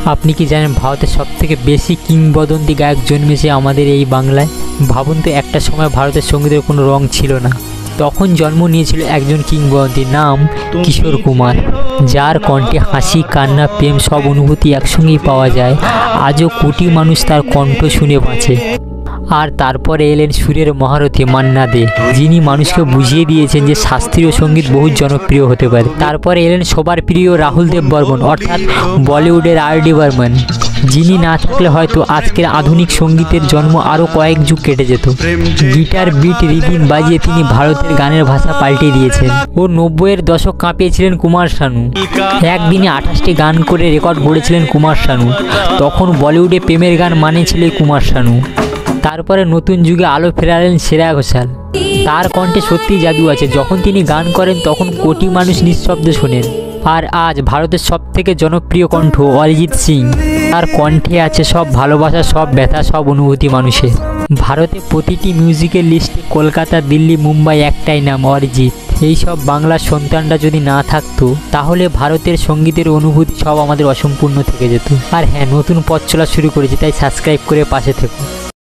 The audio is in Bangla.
আপনি কি জানেন ভারতের সবথেকে বেশি কিংবদন্তি গায়ক জন্মেছে আমাদের এই বাংলায়? ভাবুন তো, একটা সময় ভারতের সঙ্গীতের কোনো রং ছিল না। তখন জন্ম নিয়েছিল একজন কিংবদন্তির নাম কিশোর কুমার, যার কণ্ঠে হাসি, কান্না, প্রেম সব অনুভূতি একসঙ্গেই পাওয়া যায়। আজও কোটি মানুষ তার কণ্ঠ শুনে বাঁচে। আর তারপরে এলেন সুরের মহারথী মান্না দে, যিনি মানুষকে বুঝিয়ে দিয়েছেন যে শাস্ত্রীয় সঙ্গীত বহু জনপ্রিয় হতে পারে। তারপরে এলেন সবার প্রিয় রাহুল দেব বর্মন, অর্থাৎ বলিউডের আর.ডি. বর্মন, যিনি না থাকলে হয়তো আজকের আধুনিক সঙ্গীতের জন্ম আরও কয়েক যুগ কেটে যেত। গিটার, বিট, রিদিম বাজিয়ে তিনি ভারতের গানের ভাষা পাল্টে দিয়েছেন। ও 90-এর দশক কাঁপিয়েছিলেন কুমার শানু। একদিনে 28টি গান করে রেকর্ড গড়েছিলেন কুমার শানু। তখন বলিউডে প্রেমের গান মানেছিল কুমার শানু। তারপরে নতুন যুগে আলো ফেরালেন শ্রেয়া ঘোষাল। তার কণ্ঠে সত্যিই জাদু আছে। যখন তিনি গান করেন তখন কোটি মানুষ নিঃশব্দে শোনেন। আর আজ ভারতের সবথেকে জনপ্রিয় কণ্ঠ অরিজিৎ সিং। তার কণ্ঠে আছে সব ভালোবাসা, সব ব্যথা, সব অনুভূতি মানুষের। ভারতে প্রতিটি মিউজিকের লিস্টে কলকাতা, দিল্লি, মুম্বাই একটাই নাম, অরিজিৎ। এই সব বাংলার সন্তানরা যদি না থাকতো তাহলে ভারতের সঙ্গীতের অনুভূতি সব আমাদের অসম্পূর্ণ থেকে যেত। আর হ্যাঁ, নতুন পথ চলা শুরু করেছি, তাই সাবস্ক্রাইব করে পাশে থেকো।